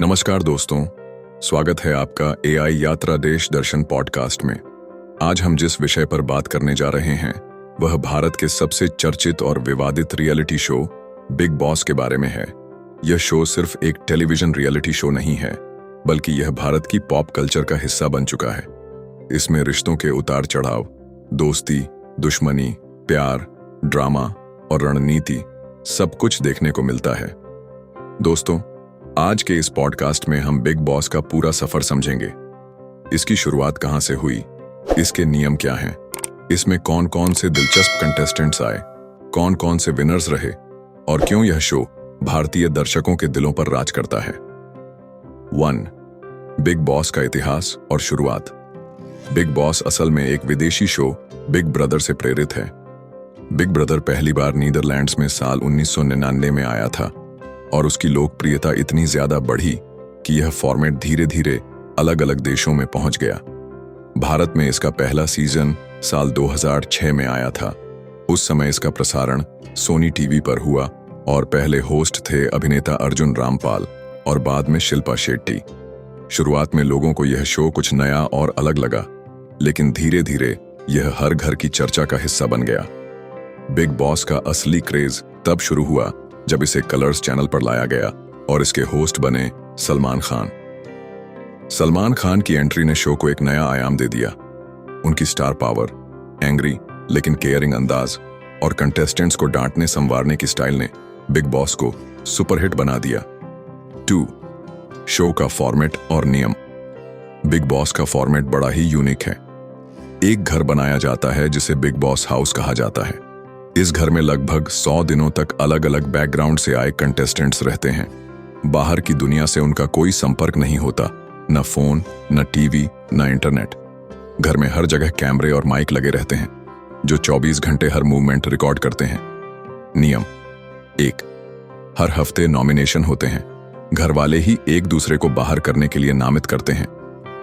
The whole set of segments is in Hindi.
नमस्कार दोस्तों, स्वागत है आपका एआई यात्रा देश दर्शन पॉडकास्ट में। आज हम जिस विषय पर बात करने जा रहे हैं वह भारत के सबसे चर्चित और विवादित रियलिटी शो बिग बॉस के बारे में है। यह शो सिर्फ एक टेलीविजन रियलिटी शो नहीं है, बल्कि यह भारत की पॉप कल्चर का हिस्सा बन चुका है। इसमें रिश्तों के उतार चढ़ाव, दोस्ती, दुश्मनी, प्यार, ड्रामा और रणनीति सब कुछ देखने को मिलता है। दोस्तों, आज के इस पॉडकास्ट में हम बिग बॉस का पूरा सफर समझेंगे। इसकी शुरुआत कहां से हुई, इसके नियम क्या हैं, इसमें कौन कौन से दिलचस्प कंटेस्टेंट्स आए, कौन कौन से विनर्स रहे और क्यों यह शो भारतीय दर्शकों के दिलों पर राज करता है। 1. बिग बॉस का इतिहास और शुरुआत। बिग बॉस असल में एक विदेशी शो बिग ब्रदर से प्रेरित है। बिग ब्रदर पहली बार नीदरलैंड्स में साल 1999 में आया था और उसकी लोकप्रियता इतनी ज्यादा बढ़ी कि यह फॉर्मेट धीरे धीरे अलग अलग देशों में पहुंच गया। भारत में इसका पहला सीजन साल 2006 में आया था। उस समय इसका प्रसारण सोनी टीवी पर हुआ और पहले होस्ट थे अभिनेता अर्जुन रामपाल और बाद में शिल्पा शेट्टी। शुरुआत में लोगों को यह शो कुछ नया और अलग लगा, लेकिन धीरे धीरे यह हर घर की चर्चा का हिस्सा बन गया। बिग बॉस का असली क्रेज तब शुरू हुआ जब इसे कलर्स चैनल पर लाया गया और इसके होस्ट बने सलमान खान। सलमान खान की एंट्री ने शो को एक नया आयाम दे दिया। उनकी स्टार पावर, एंग्री लेकिन केयरिंग अंदाज और कंटेस्टेंट्स को डांटने संवारने की स्टाइल ने बिग बॉस को सुपरहिट बना दिया। 2. शो का फॉर्मेट और नियम। बिग बॉस का फॉर्मेट बड़ा ही यूनिक है। एक घर बनाया जाता है जिसे बिग बॉस हाउस कहा जाता है। इस घर में लगभग 100 दिनों तक अलग अलग बैकग्राउंड से आए कंटेस्टेंट्स रहते हैं। बाहर की दुनिया से उनका कोई संपर्क नहीं होता, न फोन, न टीवी, न इंटरनेट। घर में हर जगह कैमरे और माइक लगे रहते हैं जो 24 घंटे हर मूवमेंट रिकॉर्ड करते हैं। नियम। 1. हर हफ्ते नॉमिनेशन होते हैं। घर वाले ही एक दूसरे को बाहर करने के लिए नामित करते हैं।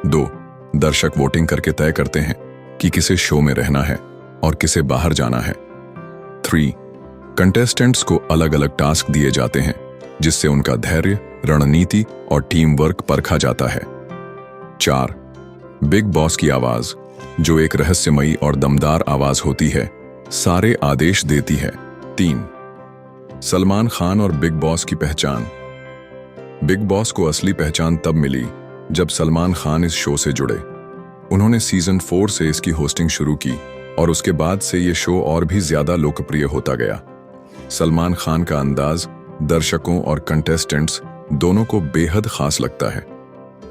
2. दर्शक वोटिंग करके तय करते हैं कि किसे शो में रहना है और किसे बाहर जाना है। 3. कंटेस्टेंट्स को अलग अलग टास्क दिए जाते हैं जिससे उनका धैर्य, रणनीति और टीम वर्क परखा जाता है। 4. बिग बॉस की आवाज, जो एक रहस्यमयी और दमदार आवाज होती है, सारे आदेश देती है। 3. सलमान खान और बिग बॉस की पहचान। बिग बॉस को असली पहचान तब मिली जब सलमान खान इस शो से जुड़े। उन्होंने सीजन 4 से इसकी होस्टिंग शुरू की और उसके बाद से ये शो और भी ज्यादा लोकप्रिय होता गया। सलमान खान का अंदाज दर्शकों और कंटेस्टेंट्स दोनों को बेहद खास लगता है।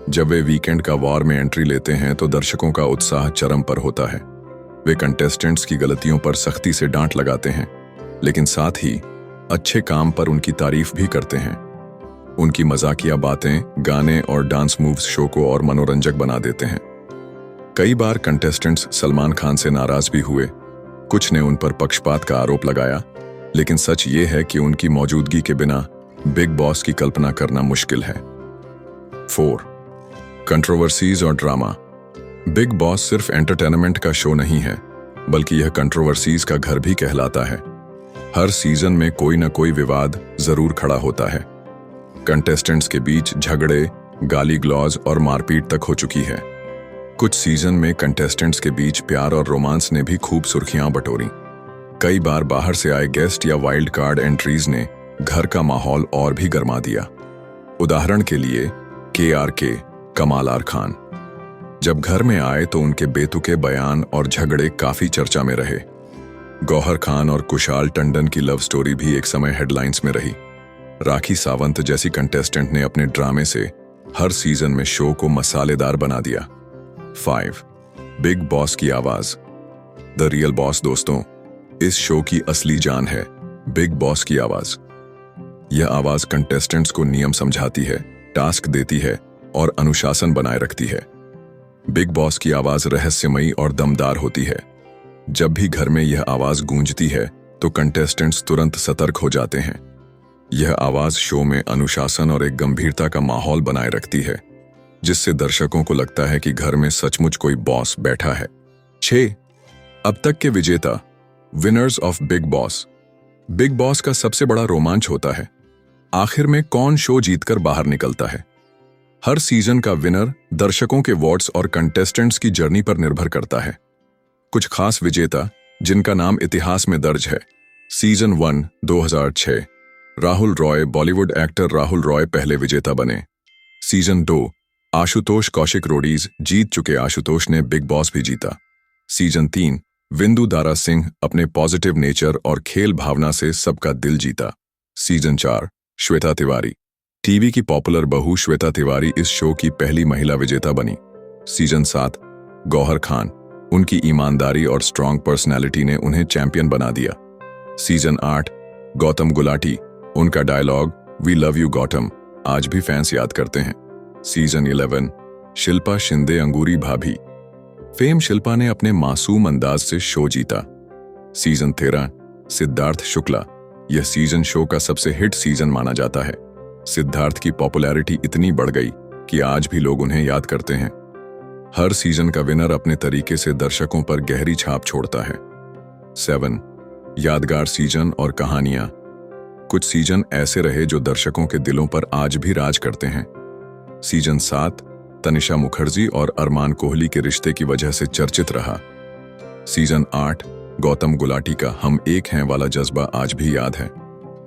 जब वे वीकेंड का वॉर में एंट्री लेते हैं तो दर्शकों का उत्साह चरम पर होता है। वे कंटेस्टेंट्स की गलतियों पर सख्ती से डांट लगाते हैं, लेकिन साथ ही अच्छे काम पर उनकी तारीफ भी करते हैं। उनकी मजाकिया बातें, गाने और डांस मूव्स शो को और मनोरंजक बना देते हैं। कई बार कंटेस्टेंट्स सलमान खान से नाराज भी हुए। कुछ ने उन पर पक्षपात का आरोप लगाया, लेकिन सच ये है कि उनकी मौजूदगी के बिना बिग बॉस की कल्पना करना मुश्किल है। 4. कंट्रोवर्सीज और ड्रामा। बिग बॉस सिर्फ एंटरटेनमेंट का शो नहीं है, बल्कि यह कंट्रोवर्सीज का घर भी कहलाता है। हर सीजन में कोई न कोई विवाद जरूर खड़ा होता है। कंटेस्टेंट्स के बीच झगड़े, गाली गलौज और मारपीट तक हो चुकी है। कुछ सीजन में कंटेस्टेंट्स के बीच प्यार और रोमांस ने भी खूब सुर्खियां बटोरी। कई बार बाहर से आए गेस्ट या वाइल्ड कार्ड एंट्रीज ने घर का माहौल और भी गर्मा दिया। उदाहरण के लिए KRK कमाल आर खान जब घर में आए तो उनके बेतुके बयान और झगड़े काफी चर्चा में रहे। गौहर खान और कुशाल टंडन की लव स्टोरी भी एक समय हेडलाइंस में रही। राखी सावंत जैसी कंटेस्टेंट ने अपने ड्रामे से हर सीजन में शो को मसालेदार बना दिया। 5. बिग बॉस की आवाज, द रियल बॉस। दोस्तों, इस शो की असली जान है बिग बॉस की आवाज। यह आवाज कंटेस्टेंट्स को नियम समझाती है, टास्क देती है और अनुशासन बनाए रखती है। बिग बॉस की आवाज रहस्यमयी और दमदार होती है। जब भी घर में यह आवाज गूंजती है तो कंटेस्टेंट्स तुरंत सतर्क हो जाते हैं। यह आवाज शो में अनुशासन और एक गंभीरता का माहौल बनाए रखती है, जिससे दर्शकों को लगता है कि घर में सचमुच कोई बॉस बैठा है। 6. अब तक के विजेता, winners of big boss. Big boss का सबसे बड़ा रोमांच होता है आखिर में कौन शो जीतकर बाहर निकलता है। हर सीजन का विनर दर्शकों के वोट्स और कंटेस्टेंट्स की जर्नी पर निर्भर करता है। कुछ खास विजेता जिनका नाम इतिहास में दर्ज है। सीजन 1 2006 राहुल रॉय, बॉलीवुड एक्टर राहुल रॉय पहले विजेता बने। सीजन 2 आशुतोष कौशिक, रोडीज जीत चुके आशुतोष ने बिग बॉस भी जीता। सीजन 3 विंदु दारा सिंह अपने पॉजिटिव नेचर और खेल भावना से सबका दिल जीता। सीजन 4 श्वेता तिवारी, टीवी की पॉपुलर बहू श्वेता तिवारी इस शो की पहली महिला विजेता बनी। सीजन 7 गौहर खान, उनकी ईमानदारी और स्ट्रॉन्ग पर्सनैलिटी ने उन्हें चैंपियन बना दिया। सीजन 8 गौतम गुलाटी, उनका dialogue we love you Gautam आज भी फैंस याद करते हैं। सीजन 11 शिल्पा शिंदे, अंगूरी भाभी, फेम शिल्पा ने अपने मासूम अंदाज से शो जीता। सीजन 13 सिद्धार्थ शुक्ला, यह सीजन शो का सबसे हिट सीजन माना जाता है। सिद्धार्थ की पॉपुलैरिटी इतनी बढ़ गई कि आज भी लोग उन्हें याद करते हैं। हर सीजन का विनर अपने तरीके से दर्शकों पर गहरी छाप छोड़ता है। 7 यादगार सीजन और कहानियां, कुछ सीजन ऐसे रहे जो दर्शकों के दिलों पर आज भी राज करते हैं। सीजन 7 तनिषा मुखर्जी और अरमान कोहली के रिश्ते की वजह से चर्चित रहा। सीजन 8 गौतम गुलाटी का हम एक हैं वाला जज्बा आज भी याद है।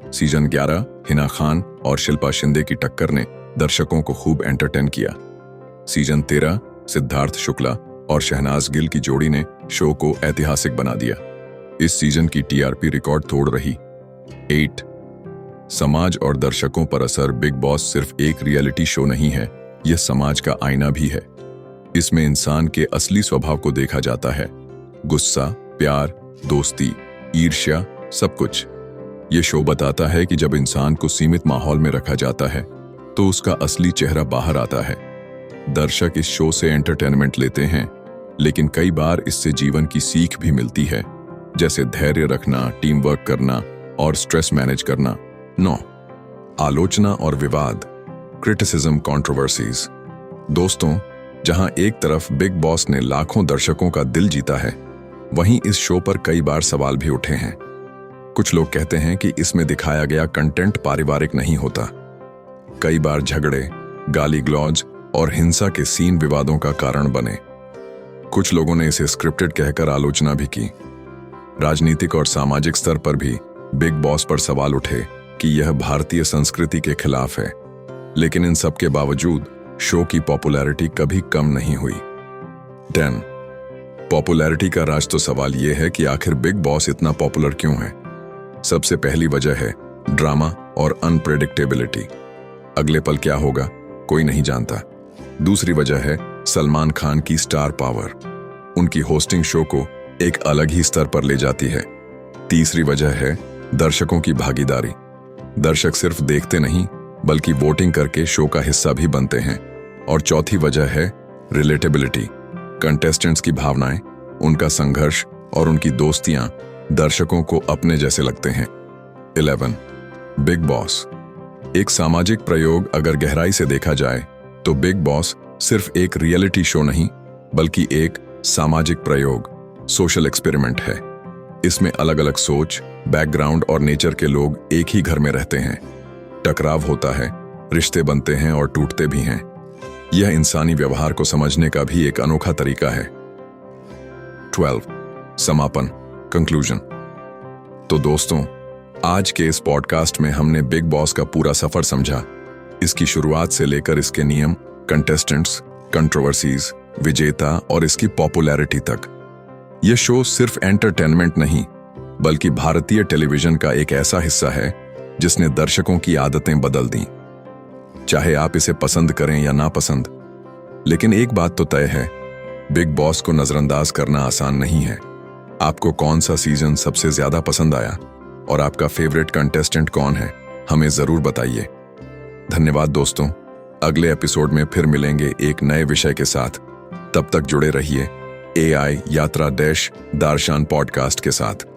सीजन 11 हिना खान और शिल्पा शिंदे की टक्कर ने दर्शकों को खूब एंटरटेन किया। सीजन 13 सिद्धार्थ शुक्ला और शहनाज गिल की जोड़ी ने शो को ऐतिहासिक बना दिया। इस सीजन की टीआरपी रिकॉर्ड तोड़ रही। 8 समाज और दर्शकों पर असर, बिग बॉस सिर्फ एक रियलिटी शो नहीं है, यह समाज का आईना भी है। इसमें इंसान के असली स्वभाव को देखा जाता है, गुस्सा, प्यार, दोस्ती, ईर्ष्या, सब कुछ। ये शो बताता है कि जब इंसान को सीमित माहौल में रखा जाता है तो उसका असली चेहरा बाहर आता है। दर्शक इस शो से एंटरटेनमेंट लेते हैं, लेकिन कई बार इससे जीवन की सीख भी मिलती है, जैसे धैर्य रखना, टीम वर्क करना और स्ट्रेस मैनेज करना। 9 आलोचना और विवाद, क्रिटिसिज्म, कंट्रोवर्सीज। दोस्तों, जहां एक तरफ बिग बॉस ने लाखों दर्शकों का दिल जीता है, वहीं इस शो पर कई बार सवाल भी उठे हैं। कुछ लोग कहते हैं कि इसमें दिखाया गया कंटेंट पारिवारिक नहीं होता। कई बार झगड़े, गाली गलौज और हिंसा के सीन विवादों का कारण बने। कुछ लोगों ने इसे स्क्रिप्टेड कहकर आलोचना भी की। राजनीतिक और सामाजिक स्तर पर भी बिग बॉस पर सवाल उठे कि यह भारतीय संस्कृति के खिलाफ है। लेकिन इन सब के बावजूद शो की पॉपुलैरिटी कभी कम नहीं हुई। 10 पॉपुलैरिटी का राज। तो सवाल यह है कि आखिर बिग बॉस इतना पॉपुलर क्यों है। सबसे पहली वजह है ड्रामा और अनप्रेडिक्टेबिलिटी। अगले पल क्या होगा कोई नहीं जानता। दूसरी वजह है सलमान खान की स्टार पावर, उनकी होस्टिंग शो को एक अलग ही स्तर पर ले जाती है। तीसरी वजह है दर्शकों की भागीदारी। दर्शक सिर्फ देखते नहीं बल्कि वोटिंग करके शो का हिस्सा भी बनते हैं। और चौथी वजह है रिलेटेबिलिटी। कंटेस्टेंट्स की भावनाएं, उनका संघर्ष और उनकी दोस्तियां दर्शकों को अपने जैसे लगते हैं। 11 बिग बॉस एक सामाजिक प्रयोग। अगर गहराई से देखा जाए तो बिग बॉस सिर्फ एक रियलिटी शो नहीं बल्कि एक सामाजिक प्रयोग, सोशल एक्सपेरिमेंट है। इसमें अलग अलग सोच, बैकग्राउंड और नेचर के लोग एक ही घर में रहते हैं। टकराव होता है, रिश्ते बनते हैं और टूटते भी हैं। यह इंसानी व्यवहार को समझने का भी एक अनोखा तरीका है। 12 समापन, कंक्लूजन। तो दोस्तों, आज के इस पॉडकास्ट में हमने बिग बॉस का पूरा सफर समझा, इसकी शुरुआत से लेकर इसके नियम, कंटेस्टेंट्स, कंट्रोवर्सीज, विजेता और इसकी पॉपुलैरिटी तक। यह शो सिर्फ एंटरटेनमेंट नहीं बल्कि भारतीय टेलीविजन का एक ऐसा हिस्सा है जिसने दर्शकों की आदतें बदल दी। चाहे आप इसे पसंद करें या ना पसंद, लेकिन एक बात तो तय है, बिग बॉस को नजरअंदाज करना आसान नहीं है। आपको कौन सा सीजन सबसे ज्यादा पसंद आया और आपका फेवरेट कंटेस्टेंट कौन है, हमें जरूर बताइए। धन्यवाद दोस्तों, अगले एपिसोड में फिर मिलेंगे एक नए विषय के साथ। तब तक जुड़े रहिए AI यात्रा दार्शन पॉडकास्ट के साथ।